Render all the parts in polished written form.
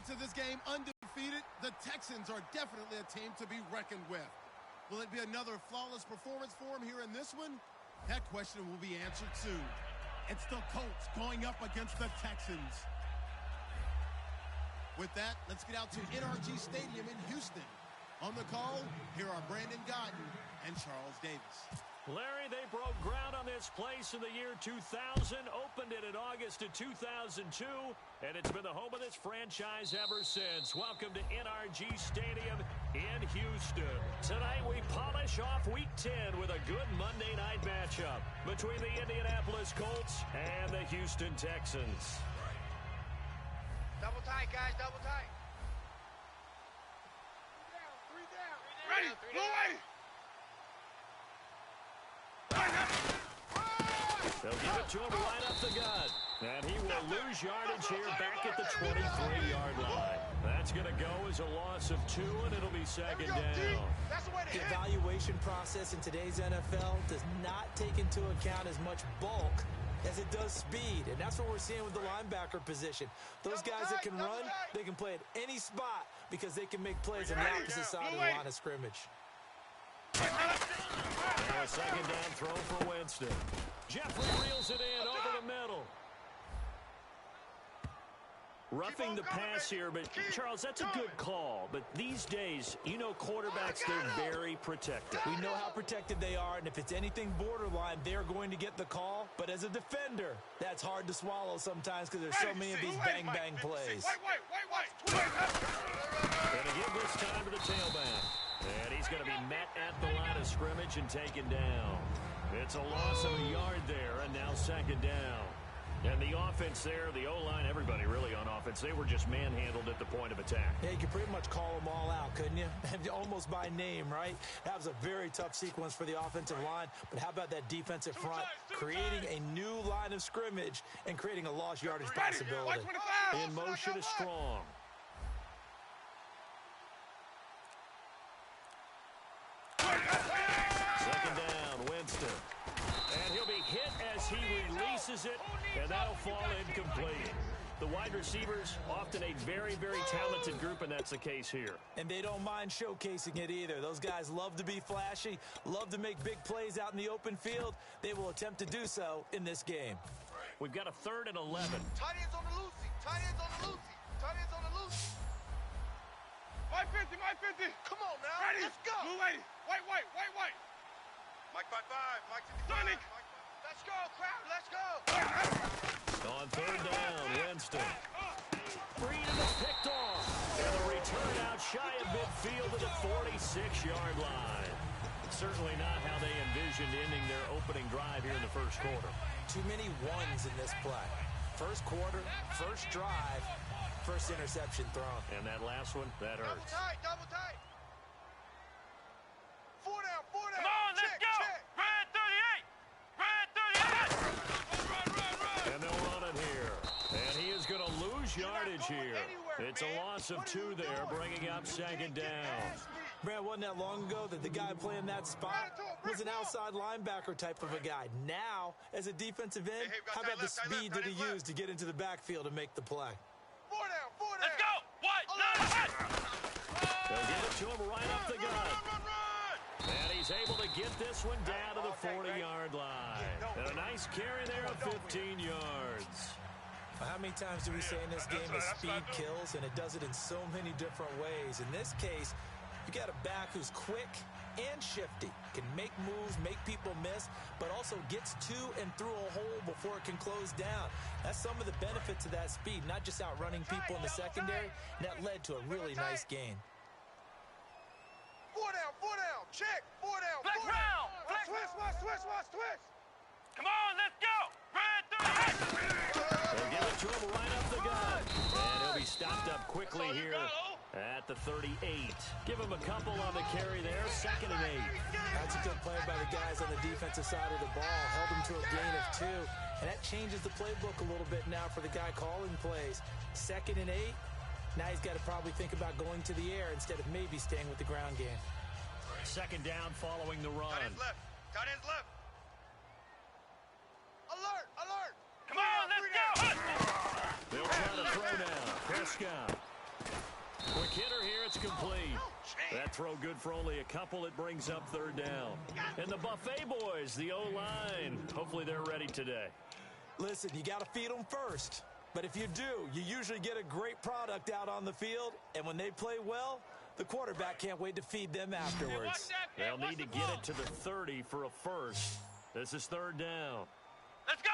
To this game, undefeated, the Texans are definitely a team to be reckoned with. Will it be another flawless performance for them here in this one? That question will be answered soon. It's the Colts going up against the Texans. With that, let's get out to NRG Stadium in Houston. On the call, here are Brandon Godden and Charles Davis. Larry, they broke ground on this place in the year 2000, opened it in August of 2002, and it's been the home of this franchise ever since. Welcome to NRG Stadium in Houston. Tonight we polish off Week 10 with a good Monday night matchup between the Indianapolis Colts and the Houston Texans. Double tight, guys, double tight. Three down. Ready, blue way. They'll give it to him right up the gut. And he will lose yardage here back at the 23-yard line. That's going to go as a loss of 2, and it'll be second down. The evaluation process in today's NFL does not take into account as much bulk as it does speed, and that's what we're seeing with the linebacker position. Those guys that can run, they can play at any spot because they can make plays on the opposite side of the line of scrimmage. And a second down throw for Winston. Jeffrey reels it in over the middle. Roughing the pass here, but Charles, that's a good call. But these days, you know quarterbacks, they're very protected. We know how protected they are, and if it's anything borderline, they're going to get the call. But as a defender, that's hard to swallow sometimes because there's so many of these bang-bang plays. And to give this time to the tailback. And he's going to be met at the line of scrimmage and taken down. It's a loss of a yard there, and now second down. And the offense there, the O-line, everybody really on offense, they were just manhandled at the point of attack. Yeah, you could pretty much call them all out, couldn't you? Almost by name, right? That was a very tough sequence for the offensive line. But how about that defensive front creating a new line of scrimmage and creating a lost yardage possibility? In motion is Strong. Second down, Winston. And he'll be hit as he releases it, and that'll fall incomplete. The wide receivers, often a very, very talented group, and that's the case here. And they don't mind showcasing it either. Those guys love to be flashy, love to make big plays out in the open field. They will attempt to do so in this game. We've got a 3rd and 11. Tight ends on the loosey. Tight ends on the loosey. Tight ends on the loosey. My 50. Come on now. Ready. Let's go. Blue lady. White. Mike 5-5. Mike 55. Sonic. Let's go, crowd. Let's go. On 3rd down, Winston. Freedom is picked off. And the return out shy of midfield to the 46-yard line. Certainly not how they envisioned ending their opening drive here in the first quarter. Too many ones in this play. First quarter, first drive, first interception thrown. And that last one, that hurts. Double tight. 4 down. Come on, let's go. Red 38. And they'll run it here. And he is going to lose yardage here. It's a loss of 2 there, bringing up second down. Brad, wasn't that long ago that the guy playing that spot was an outside linebacker type of a guy. Now, as a defensive end, how about the speed that he used to get into the backfield and make the play? 4 down. Let's go. What? They'll give it to him right up the gut. And he's able to get this one down to the 40-yard line. And a nice carry there of 15 yards. How many times do we say in this game that speed kills, and it does it in so many different ways? In this case, you got a back who's quick and shifty, can make moves, make people miss, but also gets to and through a hole before it can close down. That's some of the benefits of that speed, not just outrunning people in the secondary, and that led to a really nice gain. 4 down. Check. 4 down. Flex round. Switch. Come on, let's go. Red 38. They'll give it to him right up the gut. And he'll be stopped up quickly here at the 38. Give him a couple on the carry there. 2nd and 8. That's a good play by the guys on the defensive side of the ball. Held him to a gain of 2. And that changes the playbook a little bit now for the guy calling plays. 2nd and 8. Now he's got to probably think about going to the air instead of maybe staying with the ground game. Second down following the run. Tight ends left. Alert. Come on, let's go. They'll try to throw now. Prescott. hitter here. It's complete. That throw good for only a couple. It brings up third down. And the Buffet boys, the O-line, hopefully they're ready today. Listen, you got to feed them first. But if you do, you usually get a great product out on the field. And when they play well, the quarterback can't wait to feed them afterwards. They'll need to get it to the 30 for a first. This is third down. Let's go!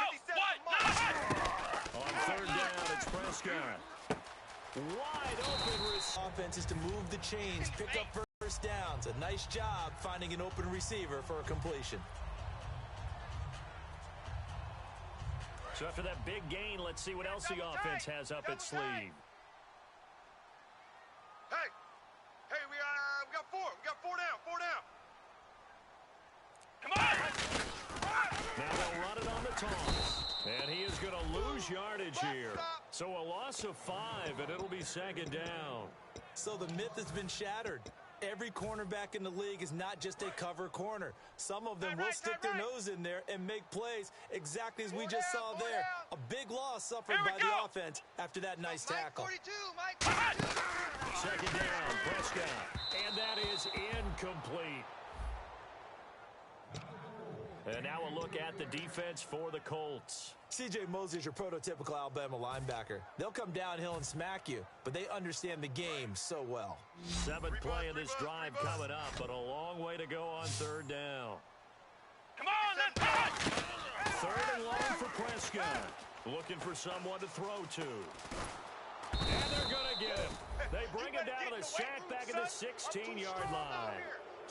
On third down, it's Prescott. Wide open. Offense is to move the chains, pick up first downs. A nice job finding an open receiver for a completion. So after that big gain, let's see what else the offense has up its sleeve. Hey, we got four. We got four down. Come on! Now they'll run it on the toss. And he is going to lose yardage here. So a loss of 5, and it'll be second down. So the myth has been shattered. Every cornerback in the league is not just a cover corner. Some of them will stick their nose in there and make plays exactly as we just saw there. A big loss suffered by the offense after that nice tackle. Second down, Prescott. And that is incomplete. And now a look at the defense for the Colts. C.J. Mosley is your prototypical Alabama linebacker. They'll come downhill and smack you, but they understand the game so well. 7th play of this drive coming up, but a long way to go on third down. Come on, let's go! Third and long for Prescott. Looking for someone to throw to. And they're going to get him. They bring him down to the sack back at the 16-yard line.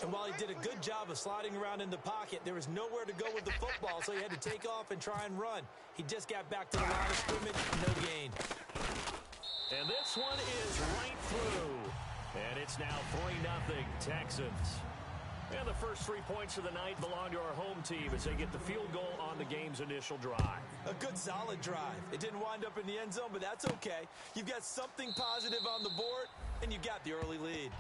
And while he did a good job of sliding around in the pocket, there was nowhere to go with the football, so he had to take off and try and run. He just got back to the line of scrimmage, no gain. And this one is right through. And it's now 3-0 Texans. And the first 3 points of the night belong to our home team as they get the field goal on the game's initial drive. A good, solid drive. It didn't wind up in the end zone, but that's okay. You've got something positive on the board, and you got the early lead.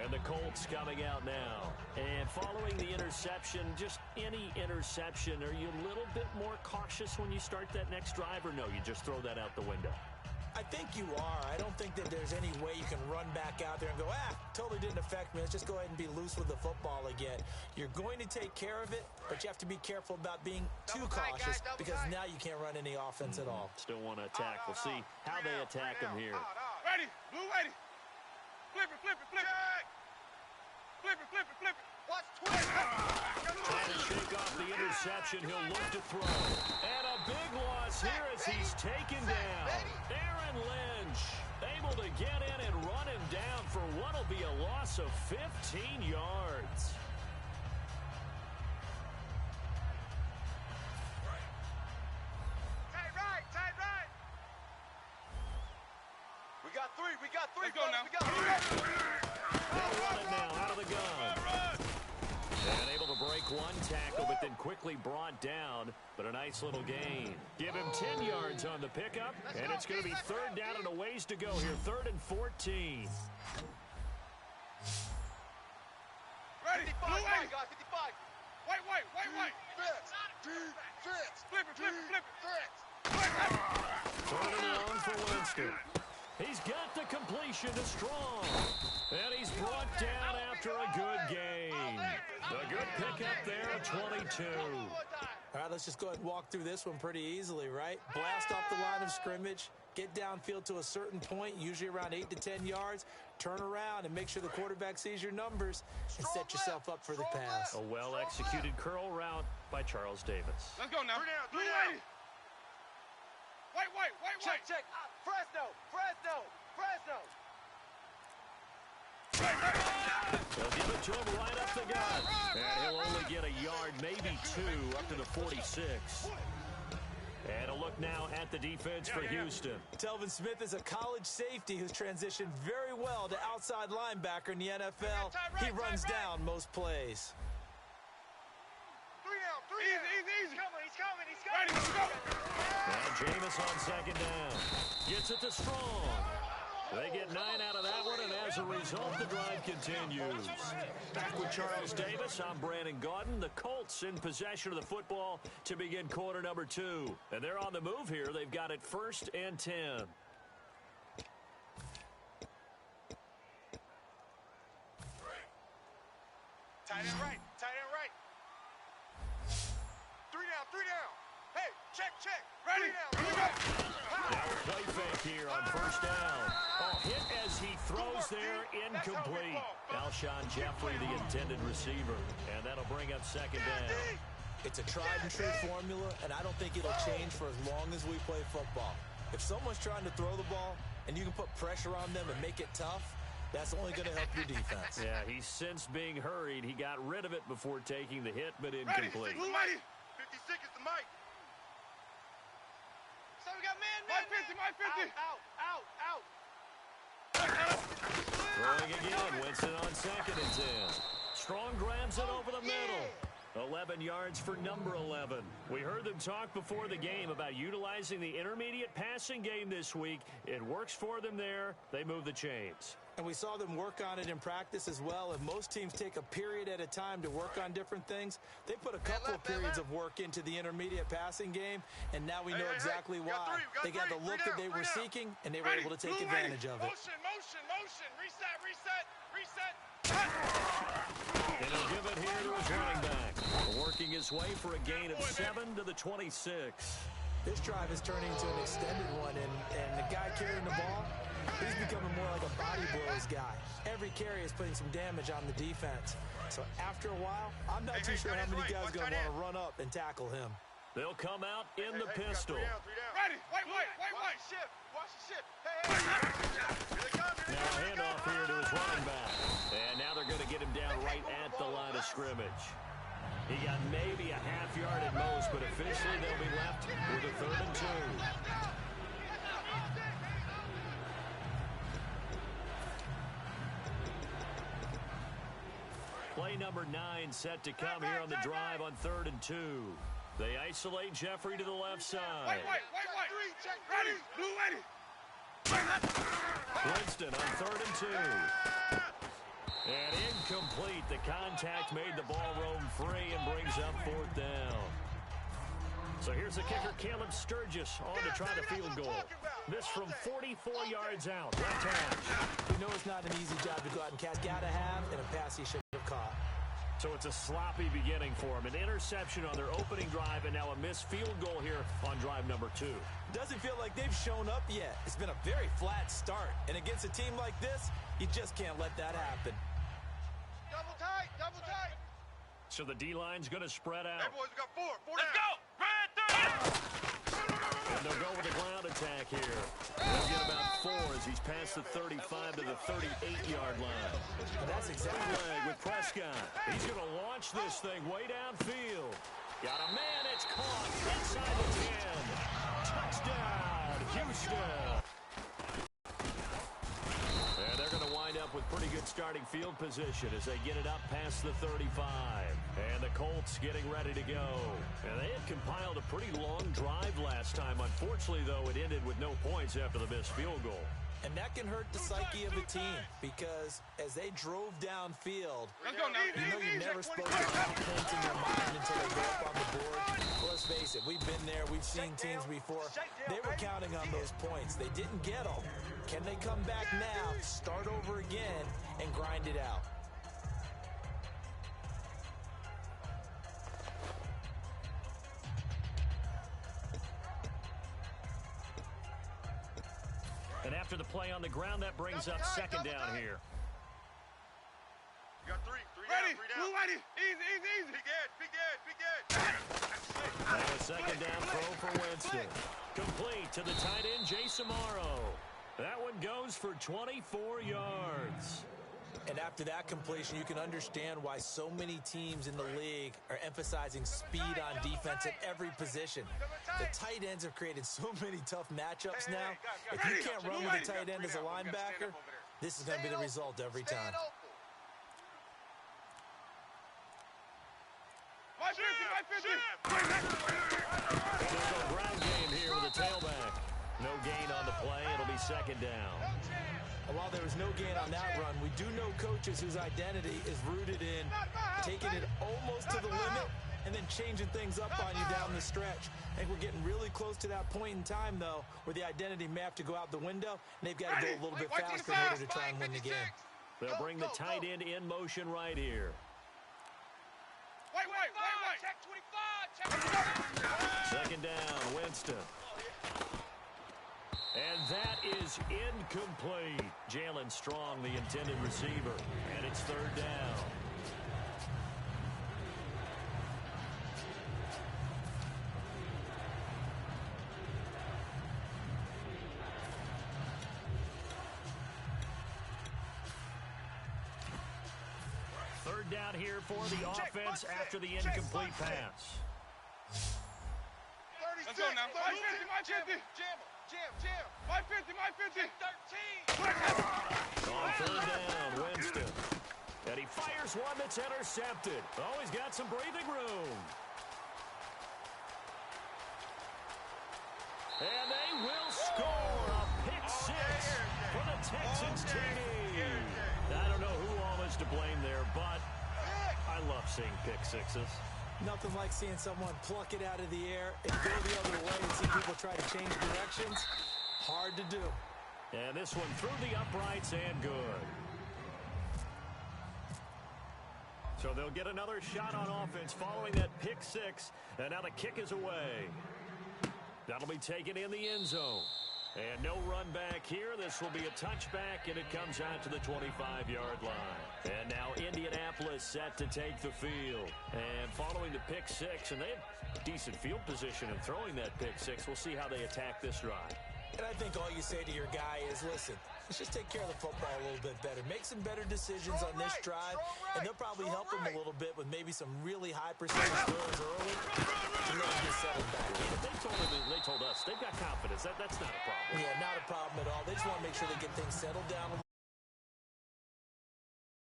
And the Colts coming out now. And following the interception, just any interception, are you a little bit more cautious when you start that next drive, or no, you just throw that out the window? I think you are. I don't think that there's any way you can run back out there and go, totally didn't affect me. Let's just go ahead and be loose with the football again. You're going to take care of it, but you have to be careful about being too cautious because now you can't run any offense at all. Still want to attack. We'll see how they attack him here. Ready, blue ready. Flip it. Flip it. Watch twist. Trying to shake off the interception. He'll look to throw. And a big loss here as he's taken down. Aaron Lynch able to get in and run him down for what will be a loss of 15 yards. Tight right. We got three. Let's go now. They'll run it now out of the gun. And able to break one tackle, but then quickly brought down. But a nice little gain. Give him 10 yards on the pickup. And it's going to be third down and a ways to go here. 3rd and 14. Ready. 55. White. Defense. Flip it. Third and long for Winston. He's got the completion to Strong. And he's brought down after a good gain. A good pickup there at 22. All right, let's just go ahead and walk through this one pretty easily, right? Blast off the line of scrimmage, get downfield to a certain point, usually around 8 to 10 yards, turn around and make sure the quarterback sees your numbers and set yourself up for the pass. A well-executed curl route by Charles Davis. Let's go now. Blue ready. White. Check. Fresno. They'll give it to him right up the gut. And he'll only get a yard, maybe 2, up to the 46. And a look now at the defense for Houston. Telvin Smith is a college safety who's transitioned very well to outside linebacker in the NFL. He runs down most plays. 3 down. Easy. He's coming. Ready, let's go. Now Jameis on second down. Gets it to Strong. They get 9 out of that one, and as a result, the drive continues. Back with Charles Davis, I'm Brandon Gaudin. The Colts in possession of the football to begin quarter number 2. And they're on the move here. They've got it 1st and 10. Tight end right. Tight end right. 3 down. 3 down. Hey, check. Ready. 3 down. Play fake here on first down. Oh, hit as he throws there, incomplete. Alshon Jeffrey, the intended receiver. And that'll bring up second down. It's a tried-and-true formula, and I don't think it'll change for as long as we play football. If someone's trying to throw the ball and you can put pressure on them and make it tough, that's only going to help your defense. Yeah, he sensed being hurried. He got rid of it before taking the hit, but incomplete. Ready. 56 is the mic. So we got man. My 50. Out. Throwing again. Winston on 2nd and 10. Strong grabs it over the middle. 11 yards for number 11. We heard them talk before the game about utilizing the intermediate passing game this week. It works for them there. They move the chains. And we saw them work on it in practice as well. And most teams take a period at a time to work on different things. They put a couple of periods of work into the intermediate passing game, and now we know exactly why. They got the look that they were seeking, and they were able to take advantage of it. Motion. Reset. And he'll give it here to his running back. Working his way for a gain of 7 to the 26. This drive is turning into an extended one, and the guy carrying the ball, he's becoming more like a body blows guy. Every carry is putting some damage on the defense. So after a while, I'm not too sure how many guys are going to want to run up and tackle him. They'll come out in the pistol. Ready. Wait. Watch the shift. Hey. Now handoff here to his running back. And now they're going to get him down right at the line of scrimmage. He got maybe a half yard at most, but officially they'll be left with a 3rd and 2. Play number 9 set to come here on the drive on 3rd and 2. They isolate Jeffrey to the left side. Wait. Ready. Blue ready. Winston on 3rd and 2. And incomplete. The contact made the ball roam free and brings up 4th down. So here's the kicker, Caleb Sturgis, on to try the field goal. This from 44 yards out. Left hash. You know it's not an easy job to go out and catch. Got to have, and a pass he should have caught. So it's a sloppy beginning for him. An interception on their opening drive, and now a missed field goal here on drive number 2. Doesn't feel like they've shown up yet. It's been a very flat start. And against a team like this, you just can't let that happen. Double tight. So the D-line's going to spread out. Hey, boys, we got 4. Let's go. Red 30. And they'll go with a ground attack here. They'll get about 4 as he's past the 35 to the 38-yard line. That's exactly Leg with Prescott. He's going to launch this thing way downfield. Got a man. It's caught inside the 10. Touchdown, Houston. And they're going to wind up with pretty good starting field position as they get it up past the 35. And the Colts getting ready to go. And they had compiled a pretty long drive last time. Unfortunately, though, it ended with no points after the missed field goal. And that can hurt the psyche of a team because as they drove downfield, Let's go now. you know you're never supposed to have points in your mind until they go up on the board. Well, let's face it, we've been there. We've seen teams before. They were counting on those points. They didn't get them. Can they come back now, start over again, and grind it out? And after the play on the ground, that brings up second down here. You got 3 Ready. down. Blue ready. Easy. Big Ed. Now a second down throw for Winston. Complete to the tight end, Jason Morrow. That one goes for 24 yards. And after that completion, you can understand why so many teams in the league are emphasizing speed on defense at every position. The tight ends have created so many tough matchups now. If you can't run with a tight end as a linebacker, this is going to be the result every time. There's a ground game here with a tailback. No gain on the play. It'll be second down. And while there was no gain on that run, we do know coaches whose identity is rooted in taking it almost to the limit and then changing things up on you down the stretch. I think we're getting really close to that point in time, though, where the identity may have to go out the window, and they've got to go a little bit faster in order to try and win the game. They'll bring the tight end in motion right here. Second down, Winston. And that is incomplete. Jalen Strong, the intended receiver. And it's third down. Third down here for the offense after the incomplete pass. 36, let's go now. 50. Jam. My 50. 13. On third down, Winston. And he fires one that's intercepted. Oh, he's got some breathing room. And they will score a pick six for the Texans team. I don't know who all is to blame there, but I love seeing pick sixes. Nothing like seeing someone pluck it out of the air and go the other way and see people try to change directions. Hard to do. And this one through the uprights and good. So they'll get another shot on offense following that pick six. And now the kick is away. That'll be taken in the end zone. And no run back here. This will be a touchback, and it comes out to the 25-yard line. And now Indianapolis set to take the field. And following the pick six, and they have decent field position in throwing that pick six. We'll see how they attack this drive. And I think all you say to your guy is, listen, let's just take care of the football a little bit better. Make some better decisions on this drive, and they'll probably help him a little bit with maybe some really high percentage throws early to let him get settled back in. If they told us they've got confidence. That's not a problem. Yeah, not a problem at all. They just want to make sure they get things settled down a little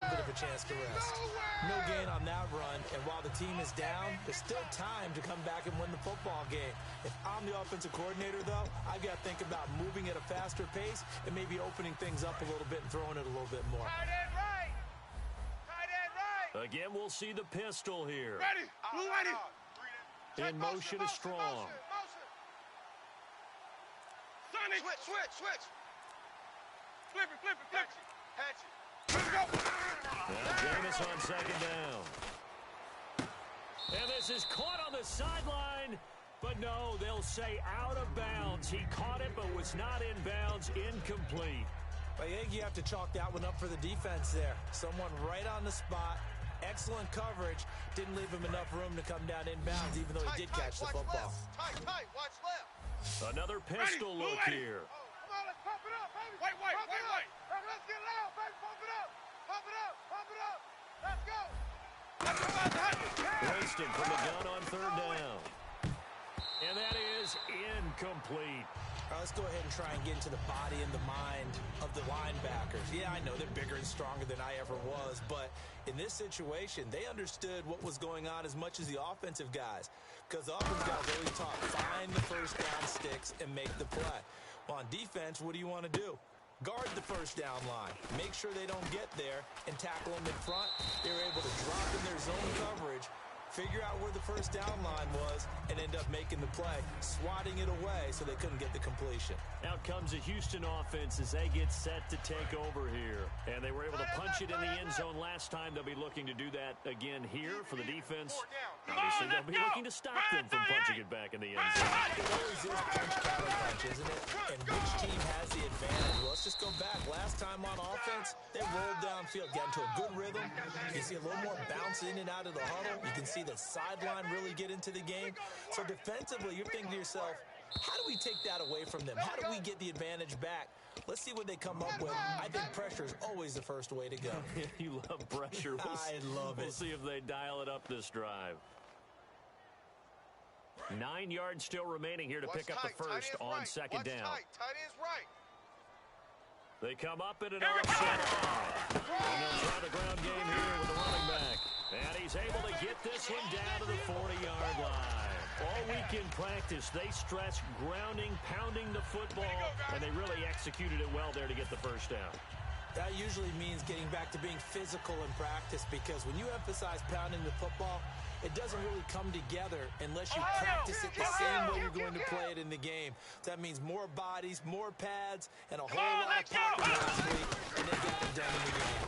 bit of a chance to rest. No gain on that run, and while the team is down, there's still time to come back and win the football game. If I'm the offensive coordinator, though, I've got to think about moving at a faster pace and maybe opening things up a little bit and throwing it a little bit more. Tight end right. Tight end right. Again, we'll see the pistol here. Ready. Blue ready. In motion is Strong. Sonic. Switch. Flip it. Hatch it. Let's go. Now Jameis on second down. And this is caught on the sideline, but no, they'll say out of bounds. He caught it, but was not in bounds. Incomplete. I think you have to chalk that one up for the defense there. Someone right on the spot. Excellent coverage. Didn't leave him enough room to come down inbounds, even though he did catch the football. Tight. Watch left. Another pistol look here. Come on, let's pump it up, baby. Wait. Let's get loud, baby. Pump it up. Let's go. Winston from the gun on third down. And that is incomplete. All right, let's go ahead and try and get into the body and the mind of the linebackers. Yeah, I know they're bigger and stronger than I ever was, but in this situation, they understood what was going on as much as the offensive guys, because the offensive guys always taught, find the first down sticks and make the play. Well, on defense, what do you want to do? Guard the first down line. Make sure they don't get there and tackle them in front. They were able to drop in their zone coverage, figure out where the first down line was, and end up making the play, swatting it away so they couldn't get the completion. Out comes the Houston offense as they get set to take over here. And they were able to punch it in the end zone last time. They'll be looking to do that again here for the defense. Obviously, they'll be looking to stop them from punching it back in the end zone. It always is punch counter punch, isn't it? And which team has the advantage? Well, let's just go back. Last time on offense, they rolled downfield, got into a good rhythm. You see a little more bounce in and out of the huddle. You can see the sideline really get into the game. So defensively, you're thinking to yourself, how do we take that away from them? How do we get the advantage back? Let's see what they come up with. I think pressure is always the first way to go. You love pressure. I love it. We'll see if they dial it up this drive. 9 yards still remaining here to pick up the first on second down. Tight end's right. They come up in an offset. And they'll try the ground game here with the running back. And he's able to get this one down to the 40-yard line. All week in practice, they stress grounding, pounding the football, and they really executed it well there to get the first down. That usually means getting back to being physical in practice, because when you emphasize pounding the football, it doesn't really come together unless you practice it the same way you're going to play it in the game. That means more bodies, more pads, and a whole lot of pocket last week, and they got it done in the game.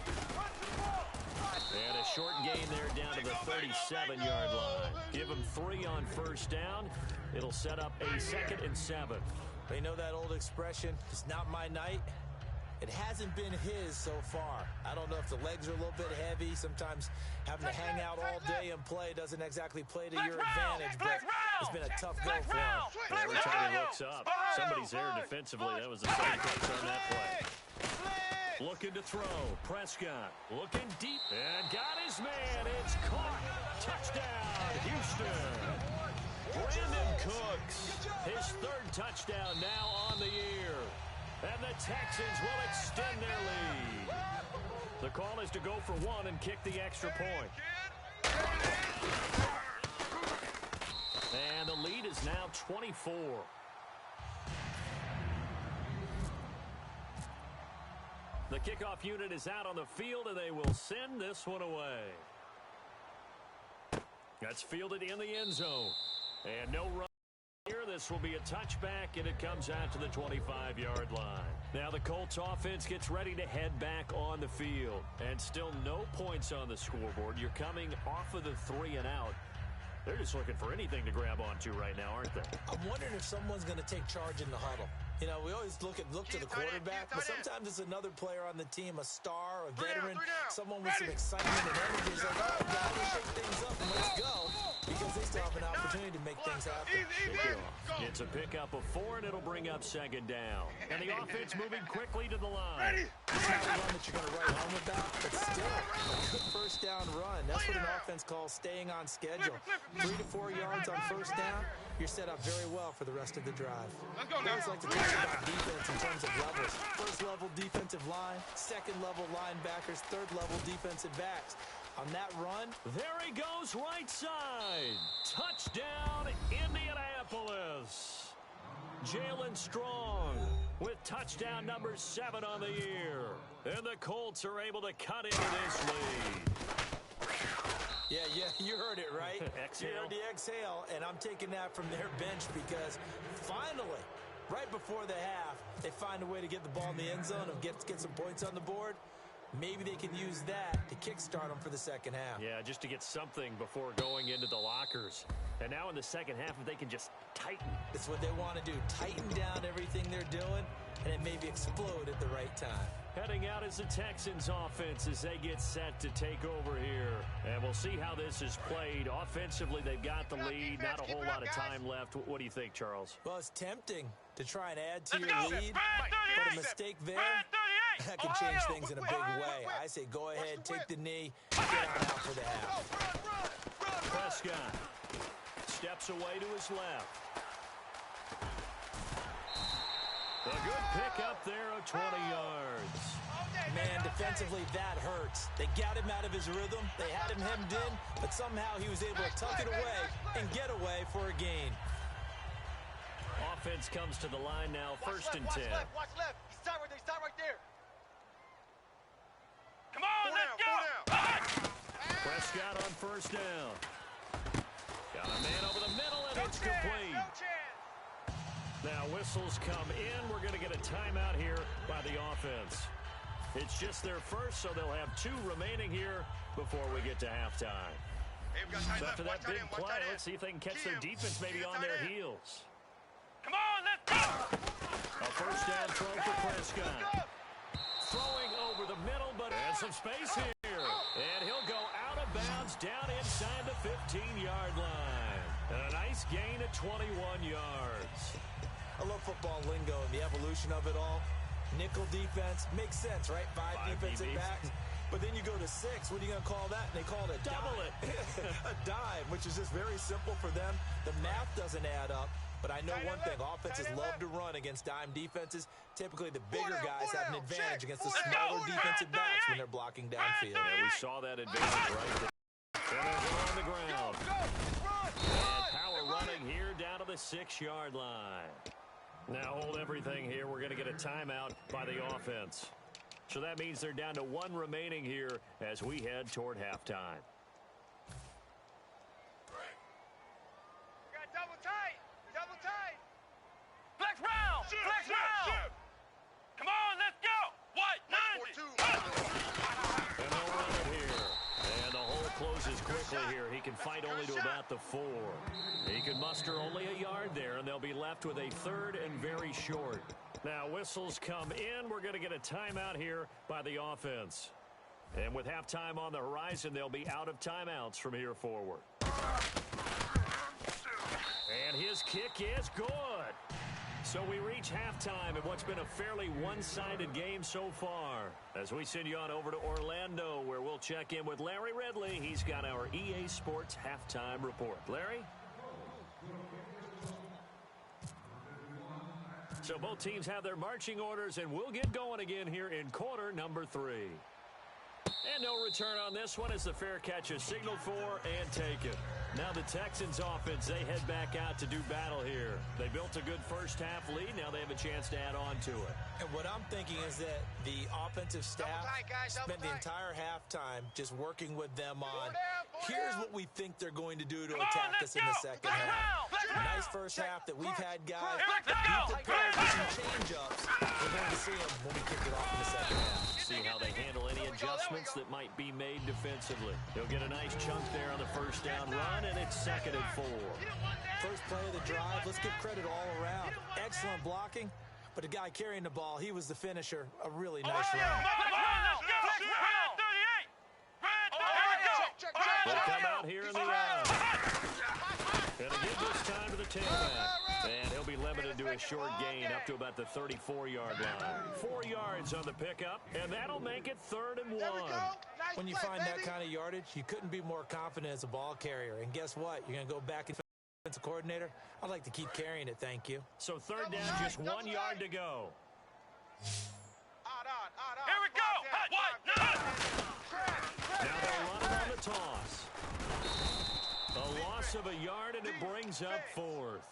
And a short gain there down to the 37-yard line. Give him 3 on first down. It'll set up a 2nd and 7. You know that old expression, it's not my night. It hasn't been his so far. I don't know if the legs are a little bit heavy. Sometimes having to hang out all day and play doesn't exactly play to your advantage, but it's been a tough go for him. Every time he looks up, somebody's there defensively. That was the same catch on that play. Looking to throw. Prescott looking deep and got his man. It's caught. Touchdown, Houston. Brandon Cooks, his 3rd touchdown now on the year. And the Texans will extend their lead. The call is to go for 1 and kick the extra point. And the lead is now 24. The kickoff unit is out on the field, and they will send this one away. That's fielded in the end zone. And no run here. This will be a touchback, and it comes out to the 25-yard line. Now the Colts offense gets ready to head back on the field. And still no points on the scoreboard. You're coming off of the 3 and out. They're just looking for anything to grab onto right now, aren't they? I'm wondering if someone's going to take charge in the huddle. You know, we always look to the quarterback, but sometimes it's another player on the team, a star, a veteran, someone with some excitement and energy. It's like, oh, God, let's shake things up and let's go, because they still have an opportunity to make things happen. It's a pickup of 4, and it'll bring up 2nd down. And the offense moving quickly to the line. It's not a run that you're going to write home about, but still, a good first down run. That's what an offense calls staying on schedule. 3 to 4 yards on first down, you're set up very well for the rest of the drive. Let's go now. I always like to talk about defense in terms of levels. First level defensive line, second level linebackers, third level defensive backs. On that run, there he goes right side. Touchdown, Indianapolis. Jalen Strong with touchdown number 7 on the year. And the Colts are able to cut into this lead. Yeah, you heard it, right? Exhale. You heard the exhale, and I'm taking that from their bench because finally, right before the half, they find a way to get the ball in the end zone and get some points on the board. Maybe they can use that to kickstart them for the second half. Yeah, just to get something before going into the lockers. And now in the second half, if they can just tighten. That's what they want to do. Tighten down everything they're doing, and then maybe explode at the right time. Heading out is the Texans offense as they get set to take over here. And we'll see how this is played. Offensively, they've got the lead. Not a whole lot of time left. What do you think, Charles? Well, it's tempting to try and add to your lead, but a mistake there, that can change things in a big way. I say go ahead, take the knee, get on out for the half. Prescott steps away to his left. A good pickup there of 20 yards. Man, defensively, that hurts. They got him out of his rhythm. They had him hemmed in, but somehow he was able to tuck it away and get away for a gain. Offense comes to the line now, first and 10. Watch left. Stop right there. Come on, let's go. Prescott on first down. Got a man over the middle, and it's complete. Now whistles come in. We're going to get a timeout here by the offense. It's just their first, so they'll have 2 remaining here before we get to halftime. So after that big play, let's see if they can catch their defense maybe on their heels. Come on, let's go. A first down throw for Prescott. Throwing over the middle, but has some space here. And he'll go out of bounds down inside the 15-yard line. And a nice gain of 21 yards. I love football lingo and the evolution of it all. Nickel defense makes sense, right? 5 defensive backs. But then you go to 6. What are you going to call that? And they call it a double dime. A dime, which is just very simple for them. The math doesn't add up. But I know one thing. Offenses love to run against dime defenses. Typically, the bigger guys have an advantage against the smaller defensive backs when they're blocking downfield. Yeah, we saw that advantage right there. And on the ground. And power running here down to the 6-yard line. Now hold everything here. We're going to get a timeout by the offense. So that means they're down to 1 remaining here as we head toward halftime. Got double tight. Flex round. Come on, let's go. What? 90. And they'll run it here. only to about the 4. He can muster only a yard there, and they'll be left with a 3rd and very short. Now, whistles come in. We're going to get a timeout here by the offense. And with halftime on the horizon, they'll be out of timeouts from here forward. And his kick is good. So we reach halftime in what's been a fairly one-sided game so far. As we send you on over to Orlando, where we'll check in with Larry Ridley. He's got our EA Sports halftime report. Larry? So both teams have their marching orders, and we'll get going again here in quarter number 3. And no return on this one as the fair catch is signaled for and taken. Now the Texans offense, they head back out to do battle here. They built a good first half lead. Now they have a chance to add on to it. And what I'm thinking is that the offensive staff spent the entire halftime just working with them on, here's what we think they're going to do to attack us in the second half. Nice first half that we've had, guys. Be prepared for some change-ups. We're going to see them when we kick it off in the second half. See how they handle any adjustments that might be made defensively. They'll get a nice chunk there on the first down run, and it's 2nd and 4. First play of the drive, let's give credit all around. Excellent blocking, but the guy carrying the ball, he was the finisher. A really nice run. They'll come out here in the and again this time to the tailback. And he'll be limited to a short gain up to about the 34-yard line. 4 yards on the pickup, and that'll make it 3rd and 1. When you find that kind of yardage, you couldn't be more confident as a ball carrier. And guess what? You're going to go back and defensive coordinator. I'd like to keep carrying it, thank you. So 3rd down, just 1 yard to go. Here we go. Now they'll run it on the toss. A loss of a yard, and it brings up 4th.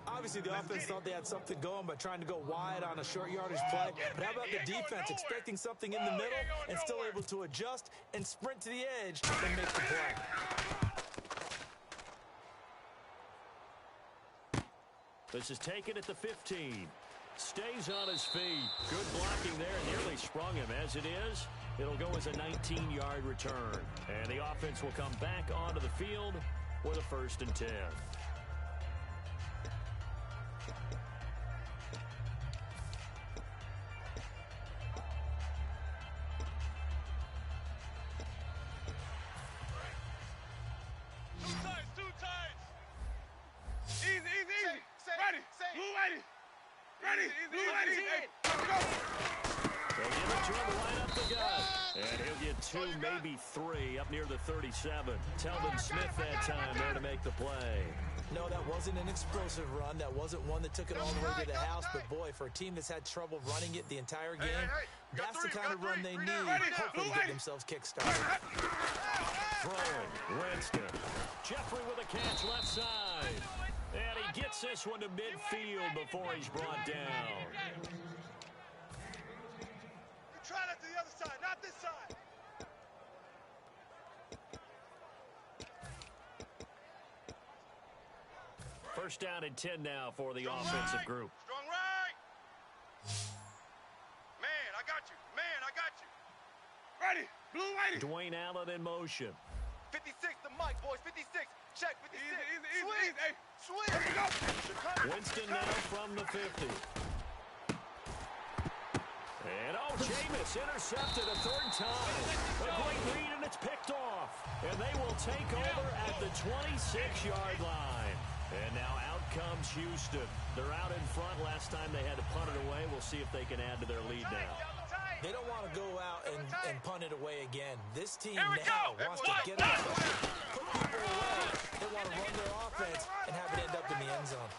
Obviously, the offense thought they had something going by trying to go wide on a short yardage play. But how about the defense expecting something in the middle and still able to adjust and sprint to the edge and make the play? This is taken at the 15. Stays on his feet. Good blocking there. Nearly sprung him. As it is, it'll go as a 19-yard return. And the offense will come back onto the field with a 1st and 10. Maybe 3 up near the 37. Telvin Smith that time there to make the play. No, that wasn't an explosive run. That wasn't one that took it all the way to the house. But, boy, for a team that's had trouble running it the entire game, that's the kind of run they need, hopefully, to get themselves kick-started. Throwing, Winston. Jeffrey with a catch left side. And he gets this one to midfield before he's brought down. Try that to the other side, not this side. First down and 10 now for the offensive group. Strong right. Man, I got you. Man, I got you. Ready. Blue ready. Dwayne Allen in motion. 56, the mic, boys. 56. Check 56. Easy. Hey, sweet. Here we go. Winston now from the 50. And, Jameis intercepted a 3rd time. A great read, and it's picked off. And they will take over at the 26-yard line. And now out comes Houston. They're out in front. Last time they had to punt it away. We'll see if they can add to their lead now. They don't want to go out and punt it away again. This team now wants to get up, put people away. They want to run their offense and have it end up in the end zone.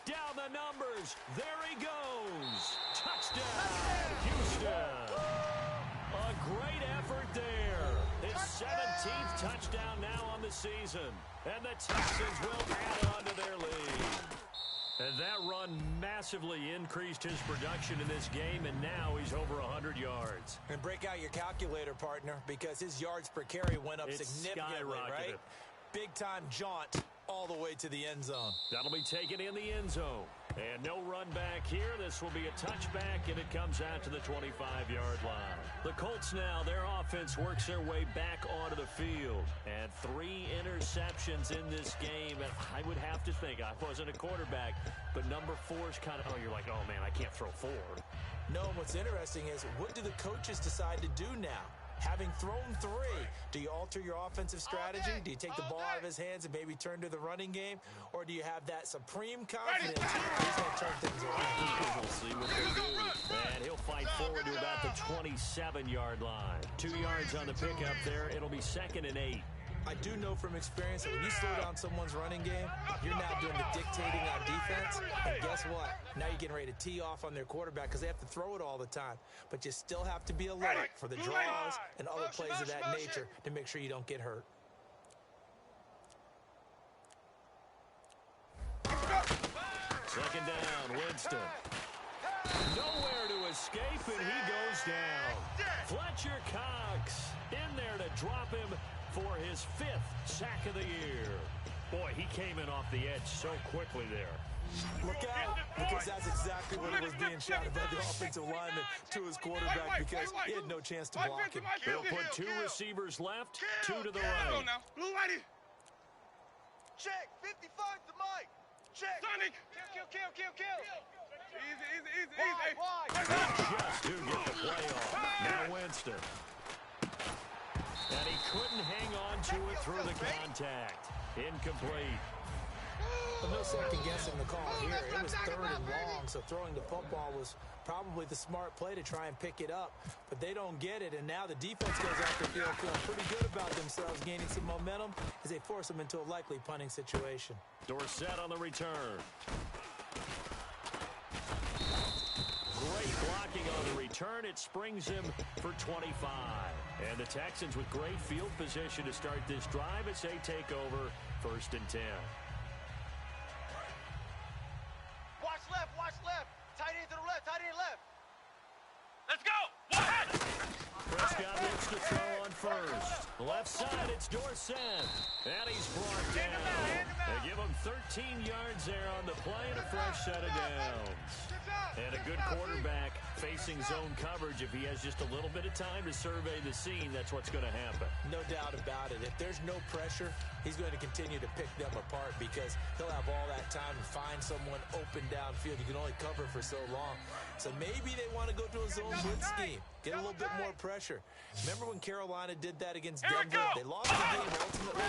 Down the numbers. There he goes. Touchdown, Houston. A great effort there. His 17th touchdown now on the season. And the Texans will add on to their lead. And that run massively increased his production in this game, and now he's over 100 yards. And break out your calculator, partner, because his yards per carry went up significantly, right? Big-time jaunt all the way to the end zone. That'll be taken in the end zone. And no run back here. This will be a touchback, and it comes out to the 25-yard line. The Colts now, their offense works their way back onto the field. And 3 interceptions in this game. And I would have to think, I wasn't a quarterback, but number 4 is kind of, you're like, oh, man, I can't throw 4. No, what's interesting is what do the coaches decide to do now? Having thrown 3, do you alter your offensive strategy? Do you take the ball out of his hands and maybe turn to the running game? Or do you have that supreme confidence? He's going to turn things around. We'll see what they do. And he'll fight forward to about the 27-yard line. 2 yards on the pickup there. It'll be 2nd and 8. I do know from experience that when you slow down someone's running game, you're now doing the dictating on defense. And guess what? Now you're getting ready to tee off on their quarterback because they have to throw it all the time. But you still have to be alert for the draws and other plays of that nature to make sure you don't get hurt. Second down, Winston. Nowhere to escape, and he goes down. Fletcher Cox in there to drop him for his 5th sack of the year. Boy, he came in off the edge so quickly there. Look out, because that's exactly what it was being shouted by the offensive lineman to his quarterback because he had no chance to block him. They'll put 2 receivers left, 2 to the right. Blue righty. Check. 55 to Mike. Check. Sonic. Kill. Easy. Just to get the play off. Now Winston. And he couldn't hang on to it through the contact. Incomplete. Well, no second guessing the call here. It was 3rd and long, so throwing the football was probably the smart play to try and pick it up. But they don't get it, and now the defense goes off the field feeling pretty good about themselves, gaining some momentum as they force them into a likely punting situation. Dorsett on the return. Great blocking on the return. It springs him for 25. And the Texans with great field position to start this drive as they take over 1st and 10. Watch left. Tight end to the left. Let's go. What? Prescott looks to throw on first. Left side, it's Dorsett. And he's brought down. They give him 13 yards there on the play and a fresh set of downs. And a good quarterback facing zone coverage. If he has just a little bit of time to survey the scene, that's what's going to happen. No doubt about it. If there's no pressure, he's going to continue to pick them apart because he'll have all that time to find someone open downfield. You can only cover for so long. So maybe they want to go to a zone blitz scheme, get a little bit more pressure. Remember when Carolina did that against Denver? They lost the game ultimately,